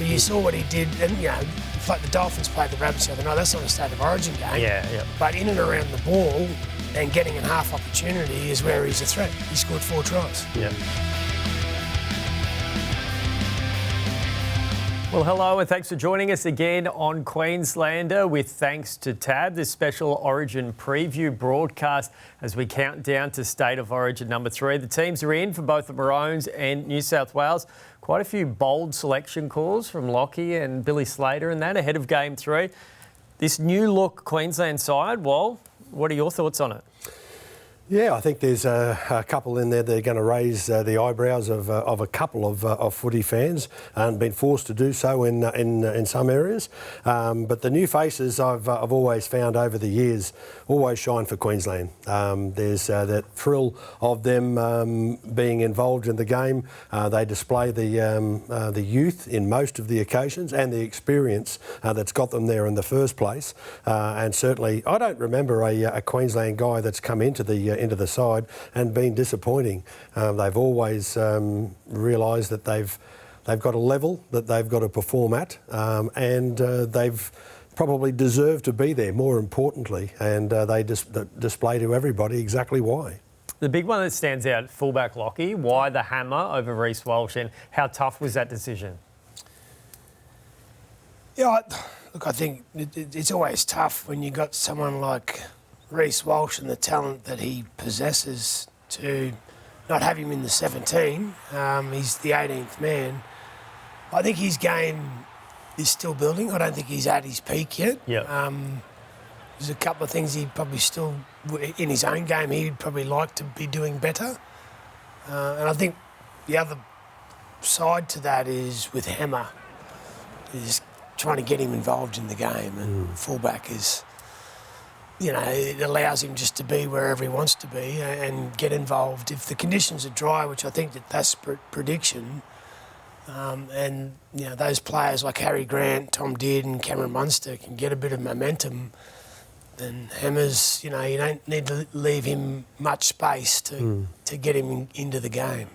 But you saw what he did, and like the Dolphins played the Rabbits the other night. That's not a State of Origin game. Yeah. But in and around the ball and getting a half opportunity is where he's a threat. He scored 4 tries. Yeah. Well, hello and thanks for joining us again on Queenslander with thanks to Tab, this special Origin preview broadcast as we count down to State of Origin number 3. The teams are in for both the Maroons and New South Wales. Quite a few bold selection calls from Lockyer and Billy Slater and that ahead of Game 3. This new look Queensland side, Wal, what are your thoughts on it? Yeah, I think there's a couple in there that are going to raise the eyebrows of a couple of footy fans and been forced to do so in some areas. But the new faces I've always found over the years always shine for Queensland. There's that thrill of them being involved in the game. They display the youth in most of the occasions and the experience that's got them there in the first place. And certainly, I don't remember a Queensland guy that's come into the side and been disappointing. They've always realised that they've got a level that they've got to perform at, and they've probably deserved to be there, more importantly, and they display to everybody exactly why. The big one that stands out, fullback Locky, why the hammer over Reece Walsh, and how tough was that decision? Yeah, look, I think it's always tough when you got someone like Reece Walsh and the talent that he possesses to not have him in the 17. He's the 18th man. I think his game is still building. I don't think he's at his peak yet. Yeah. There's a couple of things he probably still, in his own game, he'd probably like to be doing better. And I think the other side to that is with Hammer, is trying to get him involved in the game. And fullback is, it allows him just to be wherever he wants to be and get involved. If the conditions are dry, which I think that's prediction, and those players like Harry Grant, Tom Dearden, Cameron Munster can get a bit of momentum, then Hammers, you don't need to leave him much space to get him into the game.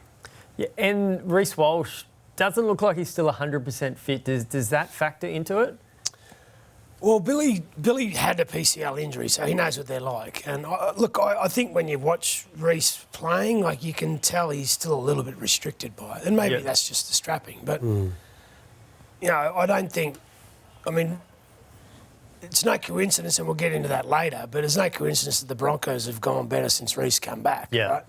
Yeah, and Reece Walsh doesn't look like he's still 100% fit. Does that factor into it? Well, Billy had a PCL injury, so he knows what they're like. And I think when you watch Reece playing, you can tell he's still a little bit restricted by it. And maybe that's just the strapping. But, I don't think... it's no coincidence, and we'll get into that later, but it's no coincidence that the Broncos have gone better since Reece come back, right?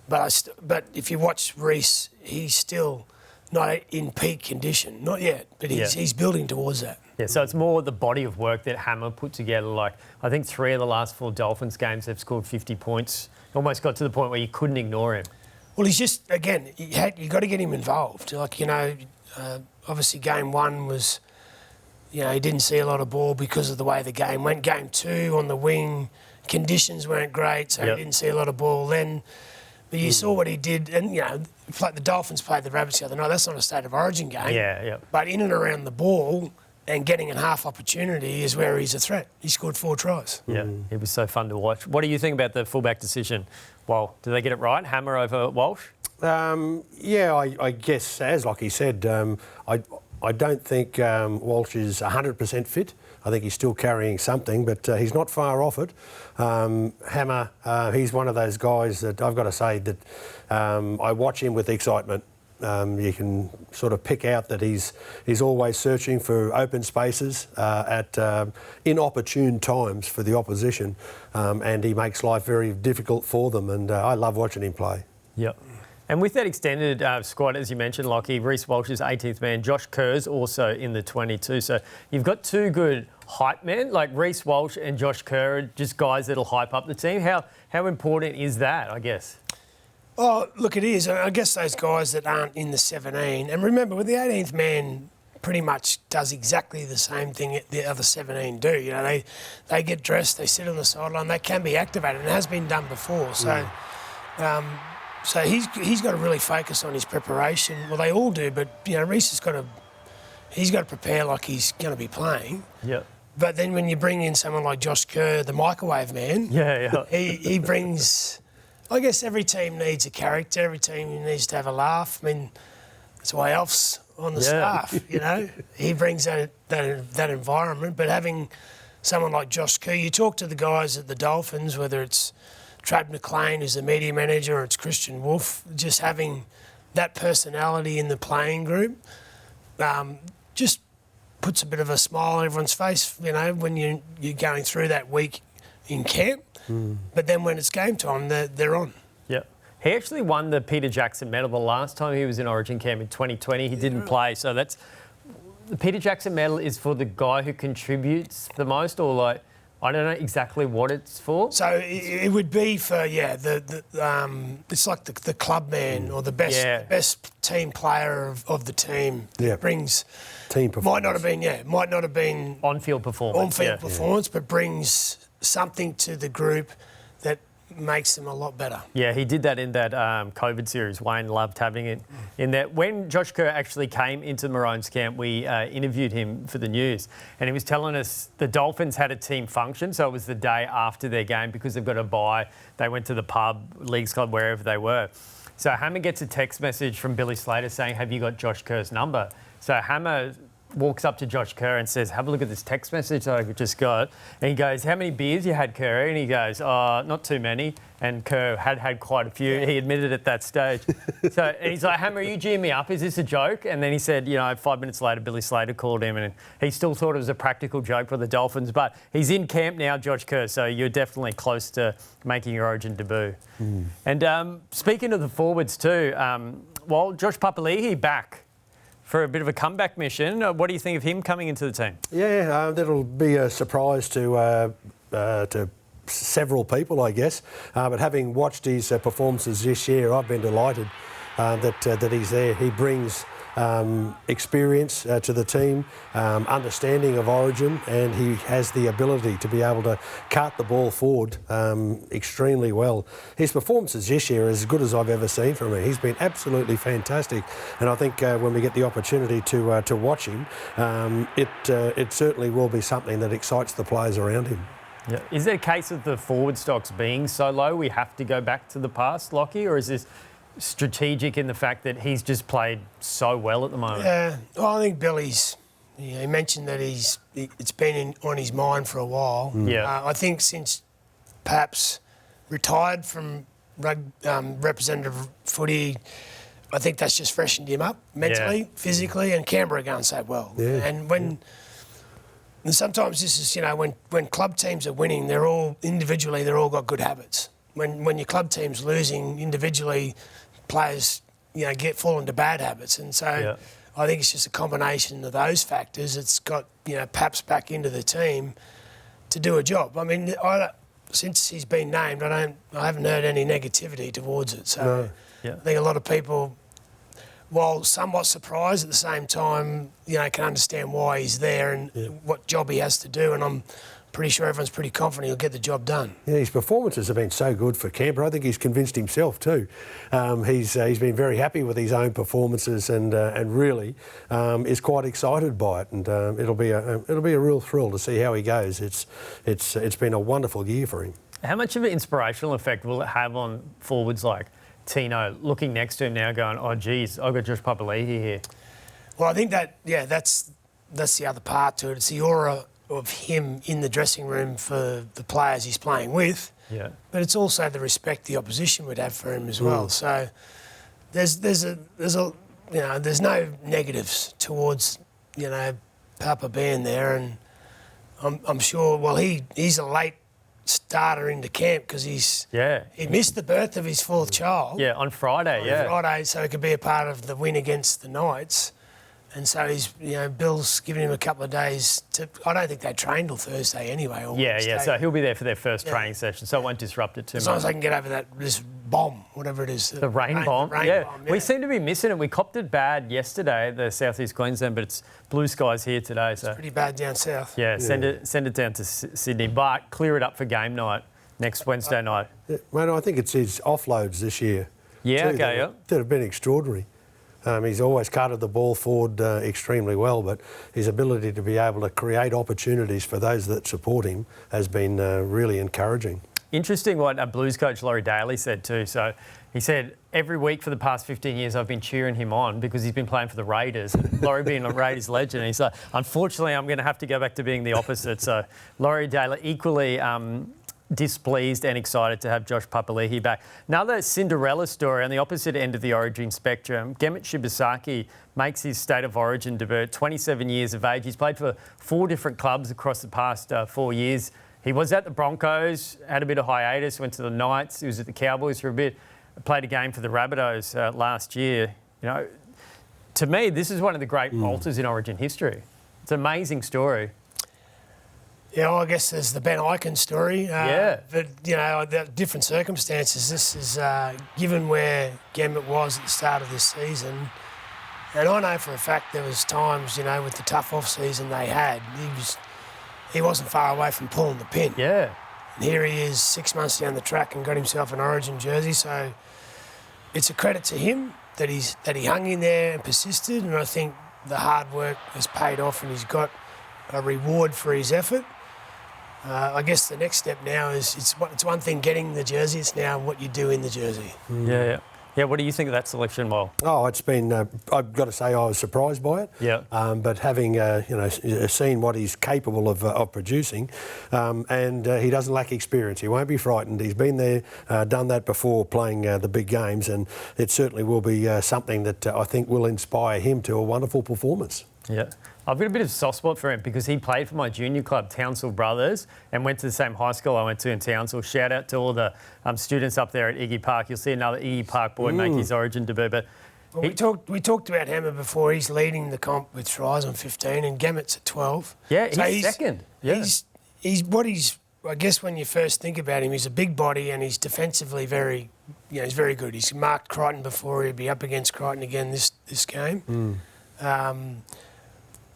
But if you watch Reece, he's still not in peak condition. Not yet, but he's building towards that. Yeah, so it's more the body of work that Hammer put together. I think 3 of the last 4 Dolphins games they've scored 50 points. Almost got to the point where you couldn't ignore him. Well, he's just, again, you got to get him involved. Obviously game 1 was, he didn't see a lot of ball because of the way the game went. Game 2 on the wing, conditions weren't great, so he didn't see a lot of ball then. But you saw what he did, and, like the Dolphins played the Rabbits the other night. That's not a State of Origin game. Yeah. But in and around the ball and getting a half opportunity is where he's a threat. He scored 4 tries. Yeah, it was so fun to watch. What do you think about the fullback decision? Well, did they get it right? Hammer over Walsh? I guess, as Locky said, I don't think Walsh is 100% fit. I think he's still carrying something, but he's not far off it. Hammer, he's one of those guys that I've got to say that I watch him with excitement. You can sort of pick out that he's always searching for open spaces at inopportune times for the opposition, and he makes life very difficult for them, and I love watching him play. Yep. And with that extended squad, as you mentioned, Locky, Reece Walsh is 18th man, Josh Kerr's also in the 22. So you've got 2 good hype men, like Reece Walsh and Josh Kerr, just guys that'll hype up the team. How important is that, I guess? Oh, look, it is. I guess those guys that aren't in the 17, and remember, with the 18th man pretty much does exactly the same thing the other 17 do. They get dressed, they sit on the sideline, they can be activated, and it has been done before. So... So he's got to really focus on his preparation. Well, they all do, but Reece has got to prepare like he's going to be playing. Yeah. But then when you bring in someone like Josh Kerr, the microwave man, he brings. I guess every team needs a character. Every team needs to have a laugh. That's why Alf's on the staff. You know, he brings that environment. But having someone like Josh Kerr, you talk to the guys at the Dolphins, whether it's Trav McLean, who's the media manager, or it's Christian Wolf, just having that personality in the playing group just puts a bit of a smile on everyone's face, you know, when you're going through that week in camp. But then when it's game time, they're on. Yeah. He actually won the Peter Jackson medal the last time he was in Origin camp in 2020. He didn't play, so that's... The Peter Jackson medal is for the guy who contributes the most, or like, I don't know exactly what it's for. So it would be for, it's like the club man or the best team player of the team. Yeah. Brings... Team performance. Might not have been... On-field performance. Performance, but brings something to the group that makes them a lot better. Yeah, he did that in that COVID series. Wayne loved having it in that. When Josh Kerr actually came into Maroons camp, we interviewed him for the news, and he was telling us the Dolphins had a team function, so it was the day after their game because they've got a bye. They went to the pub, Leagues Club, wherever they were. So Hammer gets a text message from Billy Slater saying, "Have you got Josh Kerr's number?" So Hammer walks up to Josh Kerr and says, "Have a look at this text message that I just got." And he goes, "How many beers you had, Kerr?" And he goes, "Oh, not too many." And Kerr had quite a few. He admitted at that stage. And he's like, "Hammer, are you geeing me up? Is this a joke?" And then he said, 5 minutes later, Billy Slater called him and he still thought it was a practical joke for the Dolphins. But he's in camp now, Josh Kerr, so you're definitely close to making your Origin debut. And speaking of the forwards too, Josh Papali'i back for a bit of a comeback mission. What do you think of him coming into the team? Yeah, that'll be a surprise to several people, I guess. But having watched his performances this year, I've been delighted that he's there. He brings experience to the team, understanding of Origin, and he has the ability to be able to cart the ball forward extremely well. His performances this year are as good as I've ever seen from him. He's been absolutely fantastic, and I think when we get the opportunity to watch him, it certainly will be something that excites the players around him. Yeah. Is it a case of the forward stocks being so low we have to go back to the past, Lockyer, or is this strategic in the fact that he's just played so well at the moment? Yeah, well, I think Billy's... he mentioned that it's been on his mind for a while. Yeah. I think since Paps retired from representative footy, I think that's just freshened him up mentally, physically, and Canberra going so well. Yeah. And sometimes this is, when club teams are winning, they're all got good habits. When your club team's losing individually, players, fall into bad habits. And so I think it's just a combination of those factors. It's got, Paps back into the team to do a job. I mean, since he's been named, I haven't heard any negativity towards it. So I think a lot of people, while somewhat surprised, at the same time, can understand why he's there and what job he has to do. And I'm pretty sure everyone's pretty confident he'll get the job done. Yeah, his performances have been so good for Canberra. I think he's convinced himself too. He's been very happy with his own performances and really is quite excited by it. And it'll be a real thrill to see how he goes. It's been a wonderful year for him. How much of an inspirational effect will it have on forwards like Tino looking next to him now, going, "Oh, geez, I've got Josh Papali'i here"? Well, I think that's the other part to it. It's the aura of him in the dressing room for the players he's playing with. Yeah. But it's also the respect the opposition would have for him as well. So there's no negatives towards Papa being there, and I'm sure. Well, he's a late starter into camp because he missed the birth of his fourth child. Yeah, on Friday. Friday, so he could be a part of the win against the Knights. And so he's, Bill's giving him a couple of days to... I don't think they train till Thursday anyway. So he'll be there for their first training session, so it won't disrupt it too much. As long as they can get over this bomb, whatever it is. The rain bomb? Bomb, we seem to be missing it. We copped it bad yesterday, the southeast Queensland, but it's blue skies here today. So it's pretty bad down south. Yeah, send it down to Sydney, but clear it up for game night next Wednesday night. Mate, I think it's his offloads this year. Yeah, that have been extraordinary. He's always carted the ball forward extremely well, but his ability to be able to create opportunities for those that support him has been really encouraging. interesting what a Blues coach, Laurie Daly, said too. So he said, every week for the past 15 years, I've been cheering him on because he's been playing for the Raiders. Laurie being a Raiders legend. And he's like, unfortunately, I'm going to have to go back to being the opposite. So Laurie Daly equally displeased and excited to have Josh Papali'i back. Another Cinderella story on the opposite end of the origin spectrum. Shibasaki makes his State of Origin debut at 27 years of age. He's played for 4 different clubs across the past 4 years. He was at the Broncos, had a bit of hiatus, went to the Knights. He was at the Cowboys for a bit, played a game for the Rabbitohs last year. You know, to me, this is one of the great alters in Origin history. It's an amazing story. Yeah, well, I guess there's the Ben Ikin story. But, you know, the different circumstances. This is given where Gemmett was at the start of this season. And I know for a fact there was times, you know, with the tough off-season they had, he wasn't far away from pulling the pin. Yeah. And here he is 6 months down the track and got himself an Origin jersey. So it's a credit to him that he hung in there and persisted. And I think the hard work has paid off and he's got a reward for his effort. I guess the next step now is it's one thing getting the jersey, it's now what you do in the jersey. Yeah, what do you think of that selection, Wal? Oh, it's been, I've got to say I was surprised by it. Yeah. But having, seen what he's capable of producing, and he doesn't lack experience. He won't be frightened. He's been there, done that before playing the big games, and it certainly will be something that I think will inspire him to a wonderful performance. Yeah. I've got a bit of a soft spot for him because he played for my junior club, Townsville Brothers, and went to the same high school I went to in Townsville. Shout out to all the students up there at Iggy Park. You'll see another Iggy Park boy make his Origin debut. But well, we talked about Hammer before. He's leading the comp with tries on 15 and Gemmett's at 12. Yeah, so he's second. Yeah. I guess when you first think about him, he's a big body and he's defensively he's very good. He's marked Crichton before. He'll be up against Crichton again this game.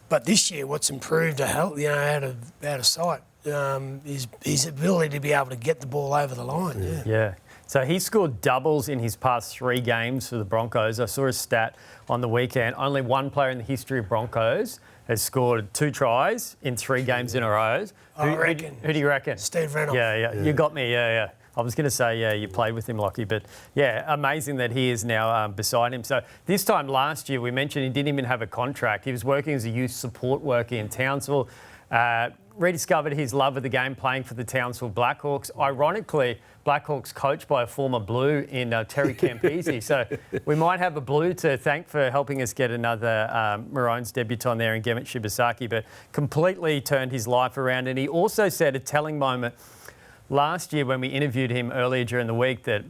But this year, what's improved out of sight is his ability to be able to get the ball over the line. Yeah. So he scored doubles in his past 3 games for the Broncos. I saw a stat on the weekend. Only one player in the history of Broncos has scored 2 tries in 3 games in a row. Who do you reckon? Steve Reynolds. Yeah. You got me. Yeah. I was going to say, you played with him, Locky, but amazing that he is now beside him. So this time last year, we mentioned he didn't even have a contract. He was working as a youth support worker in Townsville, rediscovered his love of the game playing for the Townsville Blackhawks. Ironically, Blackhawks coached by a former Blue in Terry Campese. So we might have a Blue to thank for helping us get another Maroons debutant there in Shibasaki, but completely turned his life around. And he also said a telling moment last year when we interviewed him earlier during the week that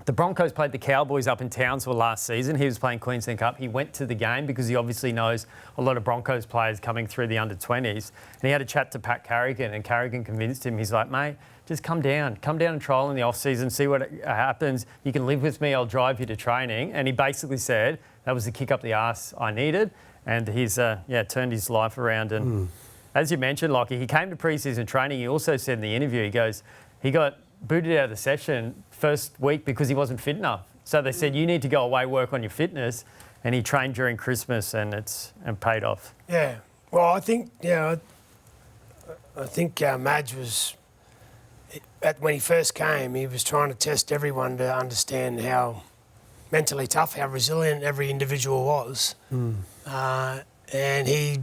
the Broncos played the Cowboys up in Townsville last season. He was playing Queensland Cup. He went to the game because he obviously knows a lot of Broncos players coming through the under-20s. And he had a chat to Pat Carrigan, and Carrigan convinced him. He's like, mate, just come down and trial in the off-season, see what happens. You can live with me. I'll drive you to training. And he basically said that was the kick up the arse I needed. And he's turned his life around. And as you mentioned, Locky, he came to pre-season training. He also said in the interview, he got booted out of the session first week because he wasn't fit enough. So they said, you need to go away, work on your fitness. And he trained during Christmas and paid off. Yeah. Well, I think, Madge was, when he first came, he was trying to test everyone to understand how mentally tough, how resilient every individual was. And he,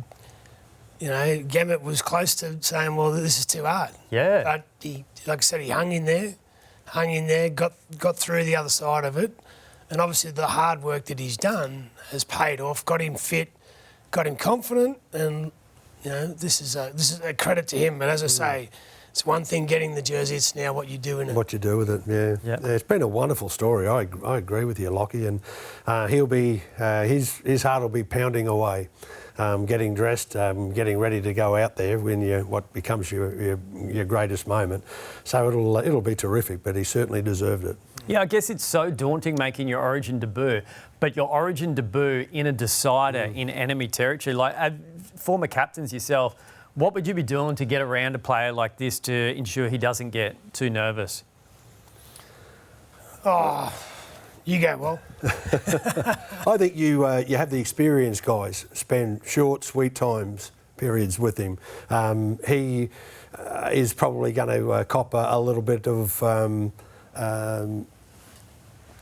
Gemmett was close to saying, well, this is too hard. Yeah. But he, like I said, he hung in there, got through the other side of it. And obviously the hard work that he's done has paid off, got him fit, got him confident. And, this is a credit to him. But as I say, it's one thing getting the jersey, it's now what you do in it. What you do with it, yeah. It's been a wonderful story. I agree with you, Locky. And he'll be, his heart will be pounding away. Getting dressed, getting ready to go out there when what becomes your greatest moment. So it'll be terrific, but he certainly deserved it. Yeah, I guess it's so daunting making your Origin debut, but your Origin debut in a decider in enemy territory. Like former captains yourself, what would you be doing to get around a player like this to ensure he doesn't get too nervous? Oh, you go, Will. I think you have the experienced guys spend short, sweet times periods with him. He is probably going to cop a little bit of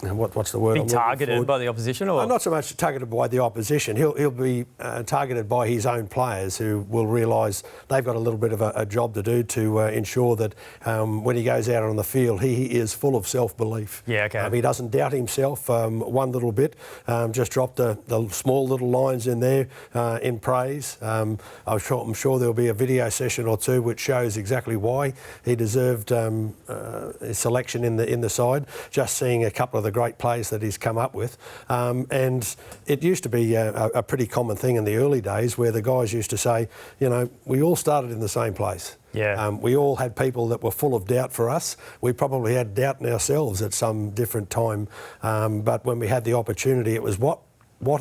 what's the word? Be targeted by the opposition, or not so much targeted by the opposition. He'll be targeted by his own players, who will realise they've got a little bit of a job to do to ensure that when he goes out on the field, he is full of self-belief. Yeah, okay. He doesn't doubt himself one little bit. Just dropped the small little lines in there in praise. I'm sure there'll be a video session or two which shows exactly why he deserved his selection in the side. Just seeing a couple of the great plays that he's come up with. And it used to be a pretty common thing in the early days where the guys used to say, we all started in the same place. Yeah. We all had people that were full of doubt for us. We probably had doubt in ourselves at some different time. But when we had the opportunity, it was what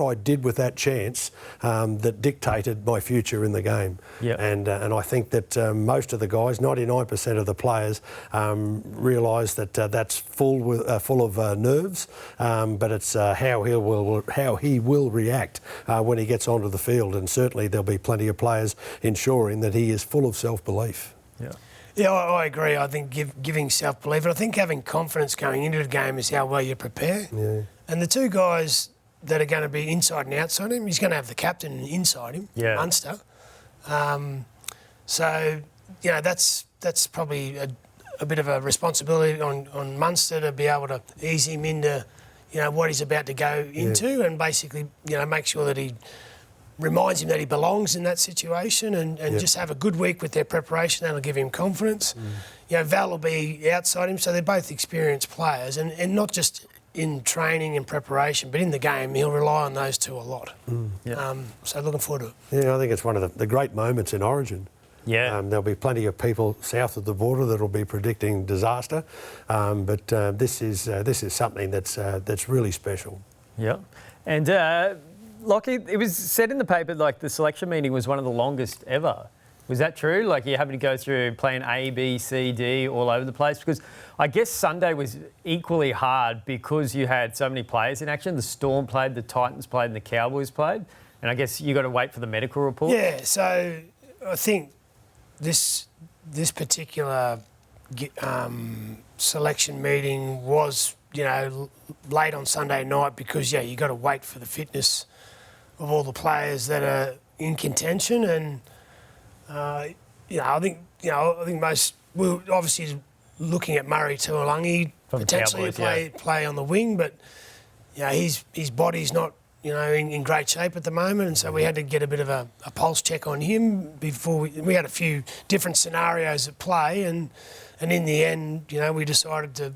I did with that chance that dictated my future in the game. Yep. And I think that most of the guys, 99% of the players, realise that that's full of nerves, but it's how he will react when he gets onto the field. And certainly there'll be plenty of players ensuring that he is full of self-belief. Yeah. Yeah, I agree. I think giving self-belief, and I think having confidence going into the game is how well you prepare. Yeah. And the two guys that are going to be inside and outside him, he's going to have the captain inside him, Munster. So, that's probably a bit of a responsibility on Munster to be able to ease him into, what he's about to go into, and basically, make sure that he reminds him that he belongs in that situation, and just have a good week with their preparation. That'll give him confidence. Val will be outside him, so they're both experienced players, and not just in training and preparation, but in the game, he'll rely on those two a lot. So looking forward to it. Yeah, I think it's one of the great moments in Origin. Yeah. There'll be plenty of people south of the border that'll be predicting disaster, but this is something that's really special. Yeah. And Locky, it was said in the paper like the selection meeting was one of the longest ever. Was that true? Like you're having to go through plan A, B, C, D all over the place? Because I guess Sunday was equally hard because you had so many players in action. The Storm played, the Titans played and the Cowboys played. And I guess you got to wait for the medical report. Yeah, so I think this particular selection meeting was, late on Sunday night because, you got to wait for the fitness of all the players that are in contention. And I think most we're obviously looking at Murray Tuolangi potentially Cowboys, play on the wing, but his body's not in great shape at the moment, and so we had to get a bit of a pulse check on him before we had a few different scenarios at play, and in the end, we decided to,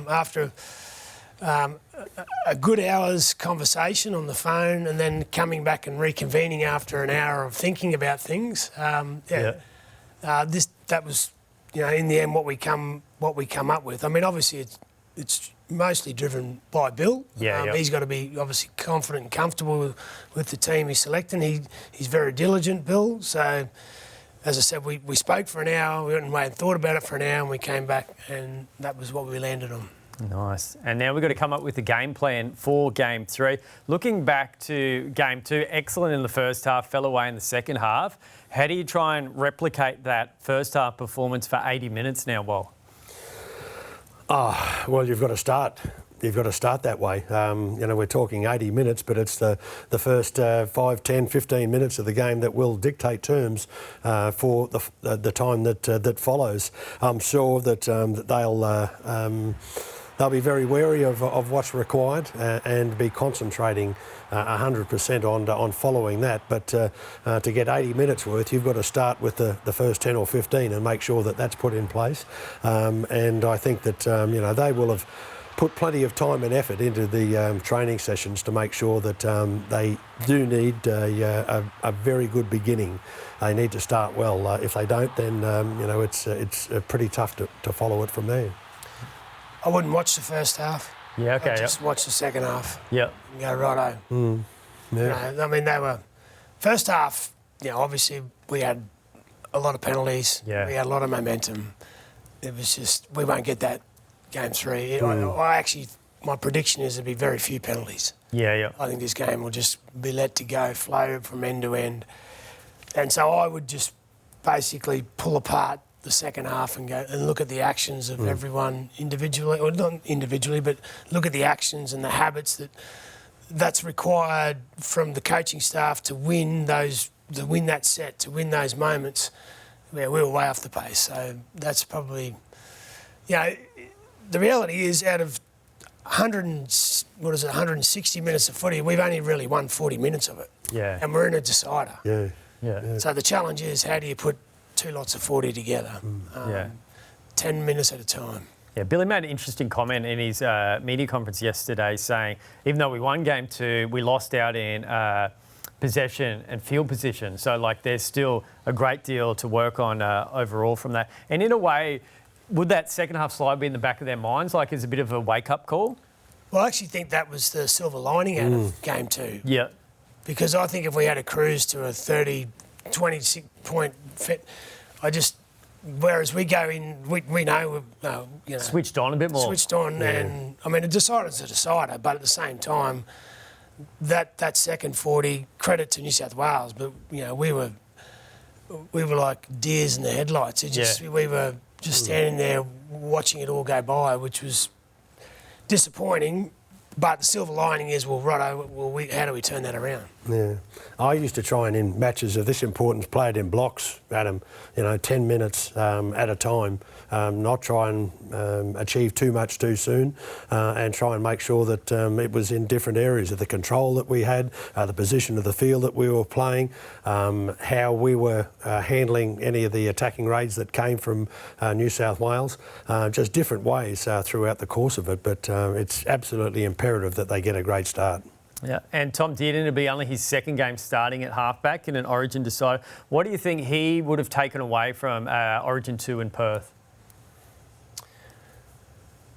after a good hour's conversation on the phone, and then coming back and reconvening after an hour of thinking about things. That was, in the end, what we come up with. I mean, obviously, it's mostly driven by Bill. He's got to be obviously confident and comfortable with the team he's selecting. He's very diligent, Bill. So, as I said, we spoke for an hour. We went away and thought about it for an hour, and we came back, and that was what we landed on. Nice. And now we've got to come up with a game plan for Game 3. Looking back to Game 2, excellent in the first half, fell away in the second half. How do you try and replicate that first half performance for 80 minutes now, Wal? Well, you've got to start. You've got to start that way. We're talking 80 minutes, but it's the first 5, 10, 15 minutes of the game that will dictate terms for the time that follows. I'm sure that they'll be very wary of what's required and be concentrating 100% on following that. But to get 80 minutes worth, you've got to start with the first 10 or 15 and make sure that that's put in place. And I think that they will have put plenty of time and effort into the training sessions to make sure that they do need a very good beginning. They need to start well. If they don't, then it's pretty tough to follow it from there. I wouldn't watch the first half. Yeah, okay. I'd just watch the second half. Yeah. And go righto. Yeah. They were first half. Obviously we had a lot of penalties. Yeah. We had a lot of momentum. It was just we won't get that. Game 3. I actually, my prediction is there'll be very few penalties. Yeah. I think this game will just be let to go, flow from end to end. And so I would just basically pull apart the second half and go and look at the actions of everyone individually, or not individually, but look at the actions and the habits that's required from the coaching staff to win that set, to win those moments. Yeah, we were way off the pace. So that's probably, the reality is out of 160 minutes of footy, we've only really won 40 minutes of it. Yeah. And we're in a decider. Yeah. Yeah. So the challenge is, how do you put two lots of 40 together? 10 minutes at a time. Yeah, Billy made an interesting comment in his media conference yesterday saying, even though we won game 2, we lost out in possession and field position. So, there's still a great deal to work on overall from that. And in a way, would that second half slide be in the back of their minds, as a bit of a wake-up call? Well, I actually think that was the silver lining out of game 2. Yeah. Because I think if we had a cruise to a 26 point fit, whereas we go in, we know, Switched on a bit more. Switched on, and I mean, a decider's a decider, but at the same time, that second 40, credit to New South Wales, but we were like deers in the headlights. We were just standing there watching it all go by, which was disappointing. But the silver lining is, how do we turn that around? Yeah. I used to try and, in matches of this importance, play it in blocks, Adam, 10 minutes at a time, not try and achieve too much too soon, and try and make sure that it was in different areas of the control that we had, the position of the field that we were playing, how we were handling any of the attacking raids that came from New South Wales, just different ways throughout the course of it. But it's absolutely imperative that they get a great start. Yeah, and Tom Dearden will be only his second game starting at halfback in an Origin decider. What do you think he would have taken away from Origin 2 in Perth?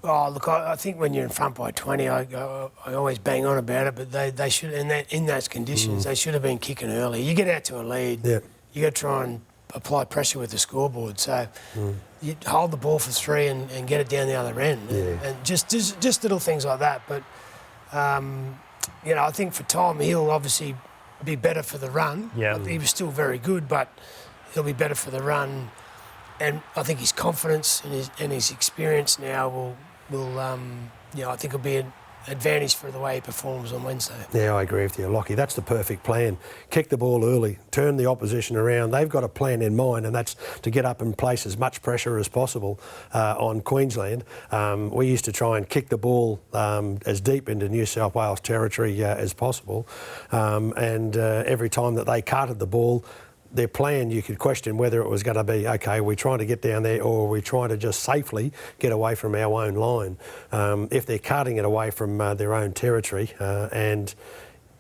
Oh, look, I think when you're in front by 20, I always bang on about it, but they should, in those conditions, they should have been kicking early. You get out to a lead, you got to try and apply pressure with the scoreboard. So you hold the ball for 3 and get it down the other end. And just little things like that. But, I think for Tom, he'll obviously be better for the run. Yeah. He was still very good, but he'll be better for the run. And I think his confidence and his experience now will I think will be an advantage for the way he performs on Wednesday. Yeah, I agree with you, Locky. That's the perfect plan. Kick the ball early, turn the opposition around. They've got a plan in mind, and that's to get up and place as much pressure as possible on Queensland. We used to try and kick the ball as deep into New South Wales territory as possible, and every time that they carted the ball, their plan, you could question whether it was going to be, okay, we're trying to get down there, or we're trying to just safely get away from our own line. If they're carting it away from their own territory and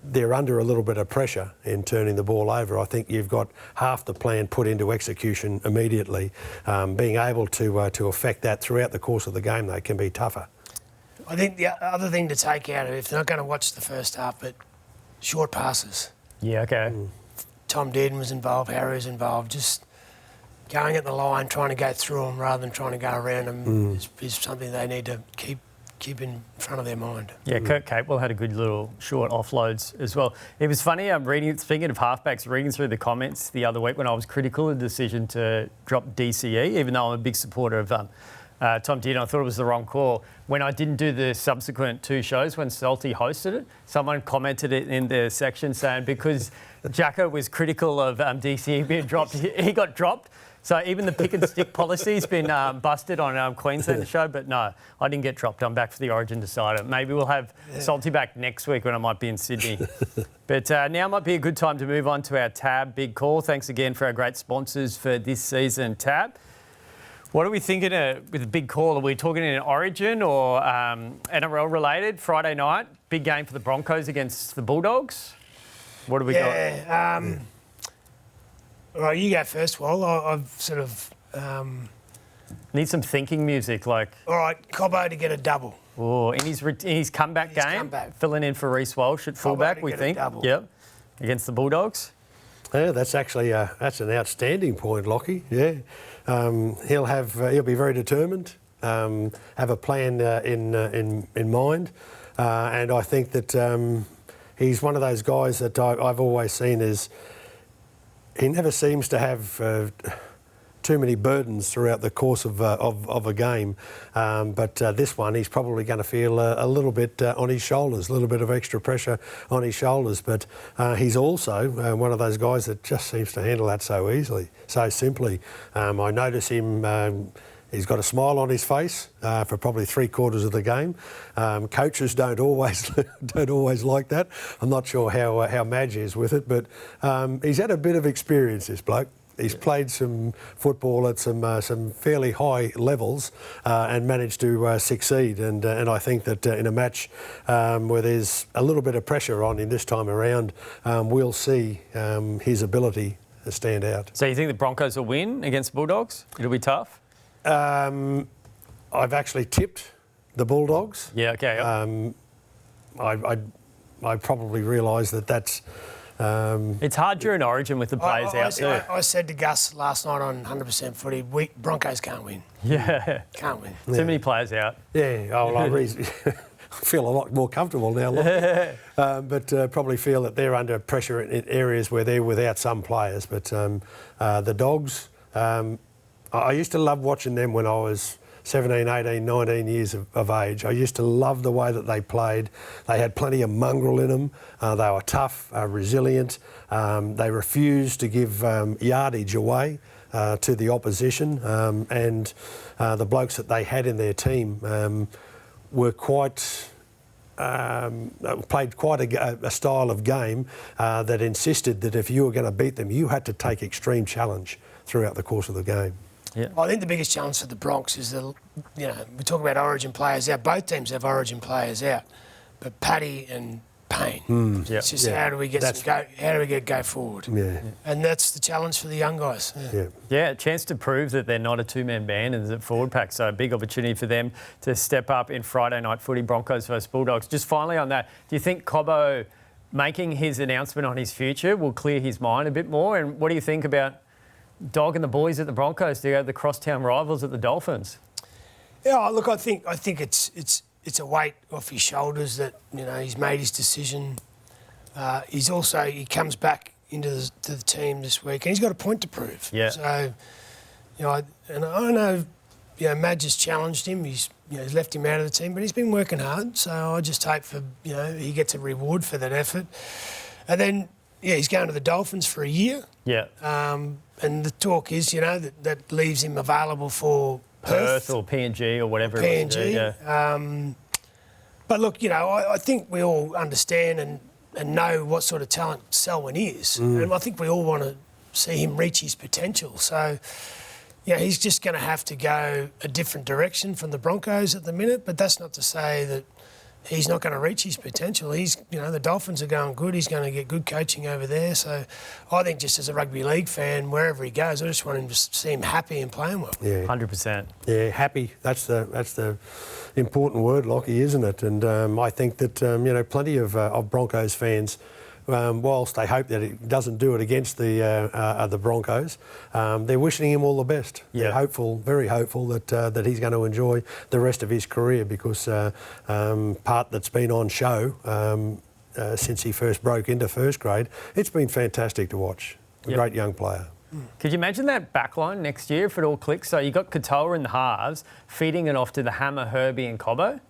they're under a little bit of pressure in turning the ball over, I think you've got half the plan put into execution immediately. Being able to affect that throughout the course of the game, though, can be tougher. I think the other thing to take out of it, if they're not going to watch the first half, but short passes. Yeah, okay. Tom Dearden was involved, Harry was involved, just going at the line, trying to go through them rather than trying to go around them is something they need to keep in front of their mind. Yeah, Kurt Capewell had a good little short offloads as well. It was funny, speaking of halfbacks, reading through the comments the other week when I was critical of the decision to drop DCE, even though I'm a big supporter of Tom Dearden, I thought it was the wrong call. When I didn't do the subsequent 2 shows, when Salty hosted it, someone commented it in the section saying because Jacko was critical of DCE being dropped, he got dropped. So even the pick and stick policy's been busted on Queensland show, but no, I didn't get dropped. I'm back for the Origin decider. Maybe we'll have Salty back next week when I might be in Sydney. But now might be a good time to move on to our Tab Big Call. Thanks again for our great sponsors for this season, Tab. What are we thinking with a big call? Are we talking in Origin or NRL related? Friday night, big game for the Broncos against the Bulldogs. What do we got? All right, you go first, Wal. I've sort of... Need some thinking music, like... All right, Cobbo to get a double. Oh, in his comeback game, filling in for Reece Walsh at fullback, we think. Yep, against the Bulldogs. Yeah, that's actually that's an outstanding point, Locky. Yeah, he'll be very determined, have a plan in mind, and I think that he's one of those guys that I've always seen as he never seems to have too many burdens throughout the course of a game, but this one he's probably going to feel a little bit on his shoulders, a little bit of extra pressure on his shoulders. But he's also one of those guys that just seems to handle that so easily, so simply. I notice him. He's got a smile on his face for probably 3/4 of the game. Coaches don't always like that. I'm not sure how Madge is with it, but he's had a bit of experience, this bloke. He's played some football at some fairly high levels and managed to succeed. And I think that in a match where there's a little bit of pressure on him this time around, we'll see his ability to stand out. So you think the Broncos will win against Bulldogs? It'll be tough? I've actually tipped the Bulldogs. Yeah, okay. I probably realise that's... it's hard during Origin with the players out too. I said to Gus last night on 100% footy, Broncos can't win. Yeah. Can't win. Too many players out. Yeah, I feel a lot more comfortable now, but probably feel that they're under pressure in areas where they're without some players. But the Dogs, I used to love watching them when I was 17, 18, 19 years of age. I used to love the way that they played. They had plenty of mongrel in them. They were tough, resilient. They refused to give yardage away to the opposition. And the blokes that they had in their team were quite... played quite a style of game that insisted that if you were going to beat them, you had to take extreme challenge throughout the course of the game. Yeah. I think the biggest challenge for the Bronx is we talk about Origin players out. Both teams have Origin players out, but Paddy and Payne. It's just how do we get go forward? Yeah. And that's the challenge for the young guys. Yeah, a chance to prove that they're not a two-man band and at forward pack. So a big opportunity for them to step up in Friday night footy, Broncos versus Bulldogs. Just finally on that, do you think Cobbo making his announcement on his future will clear his mind a bit more? And what do you think about Dog and the boys at the Broncos to go the crosstown rivals at the Dolphins? Yeah, look, I think it's a weight off his shoulders that he's made his decision. He comes back into the team this week and he's got a point to prove. Yeah. So I know Madge has challenged him. He's left him out of the team, but he's been working hard. So I just hope for he gets a reward for that effort. And then he's going to the Dolphins for a year. Yeah. And the talk is, that leaves him available for Perth or PNG or whatever. PNG. Yeah. But look, I think we all understand and know what sort of talent Selwyn is. And I think we all want to see him reach his potential. So, he's just going to have to go a different direction from the Broncos at the minute. But that's not to say that he's not going to reach his potential. The Dolphins are going good. He's going to get good coaching over there. So I think just as a rugby league fan, wherever he goes, I just want him to see him happy and playing well. Yeah, 100%. Yeah, happy. That's the important word, Lockyer, isn't it? And I think that plenty of Broncos fans, whilst they hope that it doesn't do it against the Broncos, they're wishing him all the best. Yeah. They're hopeful, very hopeful that he's going to enjoy the rest of his career because part that's been on show since he first broke into first grade, it's been fantastic to watch. A great young player. Could you imagine that backline next year if it all clicks? So you got Katoa in the halves, feeding it off to the Hammer, Herbie and Cobbo?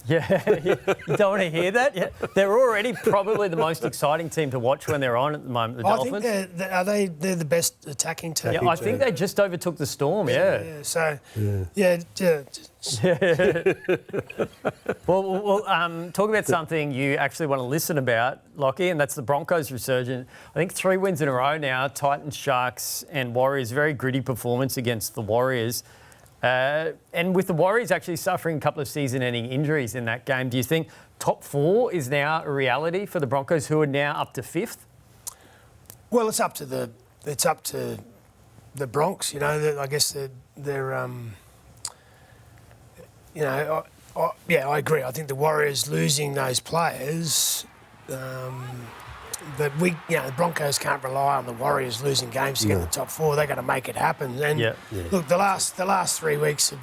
Yeah, you don't want to hear that? Yeah. They're already probably the most exciting team to watch when they're on at the moment, the Dolphins. I think they're the best attacking team. Yeah, I think they just overtook the Storm, yeah. Well, talk about something you actually want to listen about, Lockyer, and that's the Broncos resurgence. I think 3 wins in a row now, Titans, Sharks and Warriors. Very gritty performance against the Warriors. And with the Warriors actually suffering a couple of season-ending injuries in that game, do you think top 4 is now a reality for the Broncos, who are now up to 5th? Well, it's up to the Bronx. I guess they're I agree. I think the Warriors losing those players. But the Broncos can't rely on the Warriors losing games to get in the top 4. They've got to make it happen. And look, the last 3 weeks of,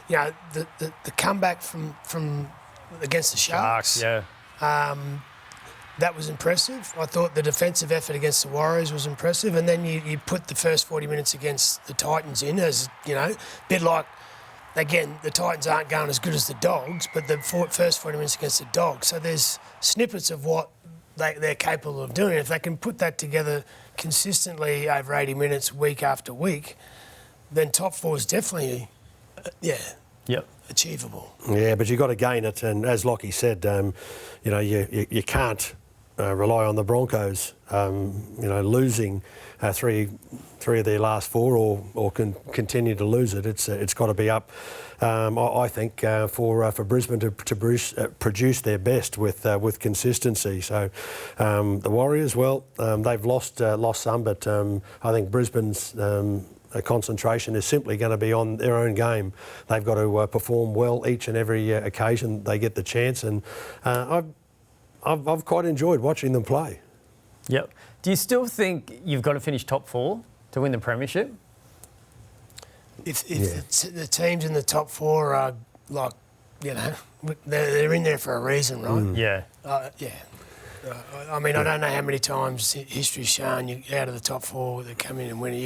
the comeback from against the Sharks. that was impressive. I thought the defensive effort against the Warriors was impressive, and then you put the first 40 minutes against the Titans in as, a bit like, again, the Titans aren't going as good as the Dogs, but the first 40 minutes against the Dogs. So there's snippets of what they're capable of doing. If they can put that together consistently over 80 minutes, week after week, then top four is definitely, achievable. Yeah, but you've got to gain it, and as Locky said, you can't rely on the Broncos, losing three of their last four, or continue to lose it. It's got to be up. I think for Brisbane to produce their best with consistency. So the Warriors, they've lost some, but I think Brisbane's concentration is simply going to be on their own game. They've got to perform well each and every occasion they get the chance, and I've quite enjoyed watching them play. Yep. Do you still think you've got to finish top four to win the premiership? If the teams in the top four are they're in there for a reason, right? Yeah. I mean, I don't know how many times history's shown you out of the top four that come in and win it.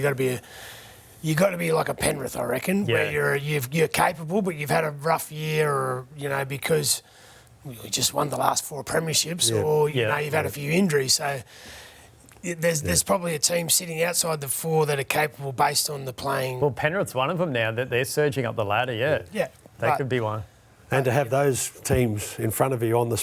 You got to be like a Penrith, I reckon, where you're capable, but you've had a rough year, or because you just won the last four premierships, or you've had a few injuries. So there's probably a team sitting outside the four that are capable based on the playing. Well, Penrith's one of them now that they're surging up the ladder. Yeah, they could be one. And to have those teams in front of you on the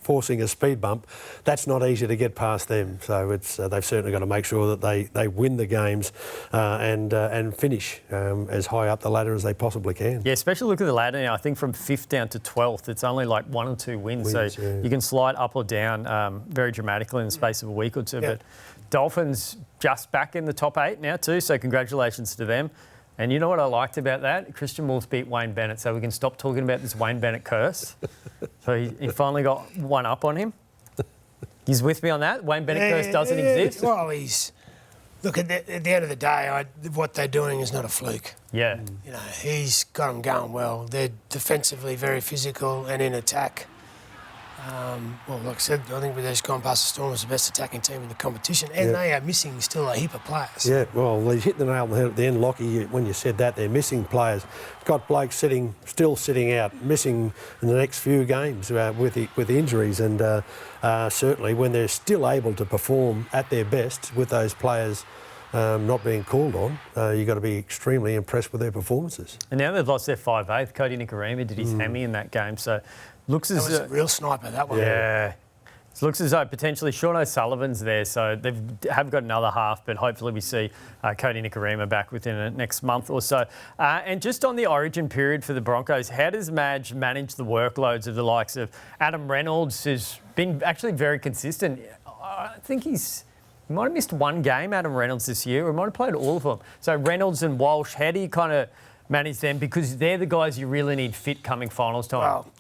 forcing a speed bump, that's not easy to get past them. So they've certainly got to make sure that they win the games and finish as high up the ladder as they possibly can. Yeah, especially look at the ladder now. I think from 5th down to 12th, it's only like 1 or 2 wins. So you can slide up or down very dramatically in the space of a week or two. Yeah. But Dolphins just back in the top 8 now too, so congratulations to them. And you know what I liked about that? Christian Wolf beat Wayne Bennett, so we can stop talking about this Wayne Bennett curse. So he finally got one up on him. He's with me on that? Wayne Bennett curse doesn't exist? Well, look, at the end of the day, what they're doing is not a fluke. Yeah. He's got them going well. They're defensively very physical and in attack. Like I said, I think they've just gone past the Storm as the best attacking team in the competition, and they are missing still a heap of players. Yeah, well, they hit the nail on the head at the end, Locky, when you said that. They're missing players. Got Blake still sitting out, missing in the next few games with injuries, and certainly when they're still able to perform at their best with those players not being called on, you've got to be extremely impressed with their performances. And now they've lost their 5/8. Cody Nikorima did his hammy in that game, so looks as that was a real sniper, that one. Yeah. It looks as though potentially Sean O'Sullivan's there, so they have got another half, but hopefully we see Cody Nikorima back within the next month or so. And just on the origin period for the Broncos, how does Madge manage the workloads of the likes of Adam Reynolds, who's been actually very consistent? I think he might have missed one game, Adam Reynolds, this year, or might have played all of them. So Reynolds and Walsh, how do you kind of manage them? Because they're the guys you really need fit coming finals time. Well,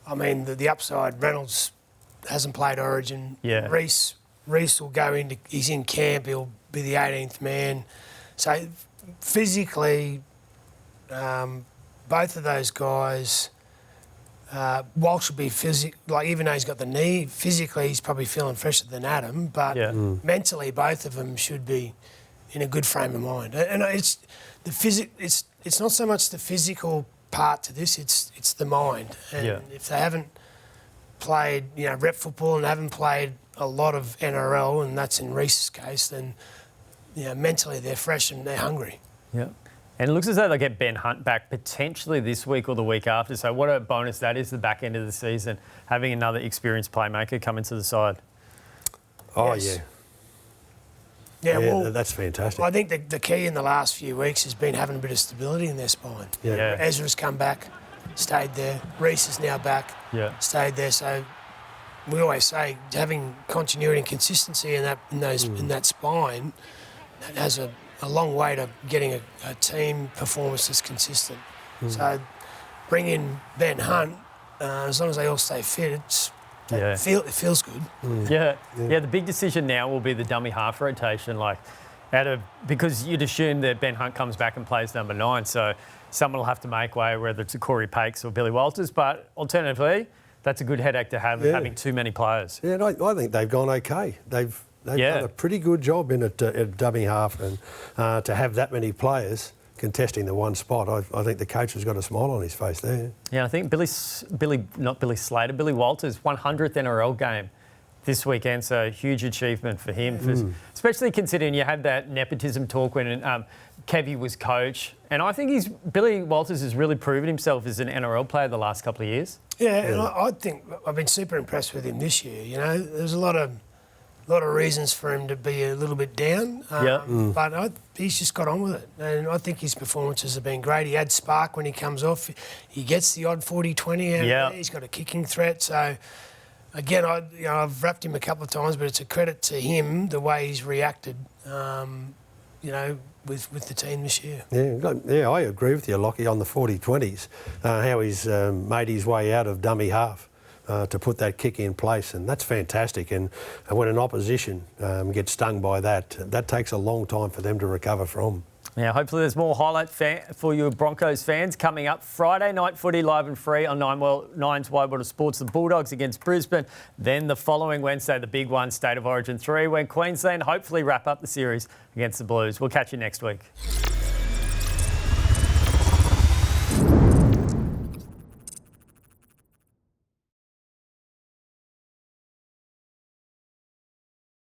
I mean, the upside, Reynolds hasn't played Origin. Yeah. Reece will go into, he's in camp, he'll be the 18th man. So physically, both of those guys, Walsh will be even though he's got the knee, physically he's probably feeling fresher than Adam, but mentally both of them should be in a good frame of mind. And it's not so much the physical part to this, it's the mind. And if they haven't played rep football and haven't played a lot of NRL, and that's in Reece's case, then mentally they're fresh and they're hungry. Yeah. And it looks as though they'll get Ben Hunt back potentially this week or the week after. So what a bonus that is, the back end of the season, having another experienced playmaker come into the side. Oh, yes. Yeah, well, that's fantastic. I think the key in the last few weeks has been having a bit of stability in their spine. Yeah. Ezra's come back, stayed there. Reece is now back, stayed there. So we always say having continuity and consistency in that spine, that has a long way to getting a team performance that's consistent. So bring in Ben Hunt, as long as they all stay fit, it feels good. Yeah, the big decision now will be the dummy half rotation, because you'd assume that Ben Hunt comes back and plays number 9, so someone will have to make way, whether it's a Corey Pakes or Billy Walters. But alternatively, That's a good headache to have, having too many players. Yeah, and I think they've gone okay. They've done a pretty good job in at dummy half, and to have that many players contesting the one spot, I think the coach has got a smile on his face there. Yeah, I think Billy Walters' 100th NRL game this weekend, so a huge achievement for him, especially considering you had that nepotism talk when Kevy was coach. And I think Billy Walters has really proven himself as an NRL player the last couple of years. Yeah, and I think I've been super impressed with him this year. You know, there's a lot of reasons for him to be a little bit down, but he's just got on with it. And I think his performances have been great. He had spark when he comes off. He gets the odd 40-20 out there. He's got a kicking threat. So, again, I've wrapped him a couple of times, but it's a credit to him, the way he's reacted, with the team this year. Yeah, I agree with you, Lockyer, on the 40-20s, how he's made his way out of dummy half to put that kick in place, and that's fantastic. And when an opposition gets stung by that takes a long time for them to recover from. Yeah, hopefully there's more highlight for you Broncos fans coming up. Friday night footy live and free on Nine's Wide World of Sports. The Bulldogs against Brisbane. Then the following Wednesday, the big one, State of Origin 3, when Queensland hopefully wrap up the series against the Blues. We'll catch you next week.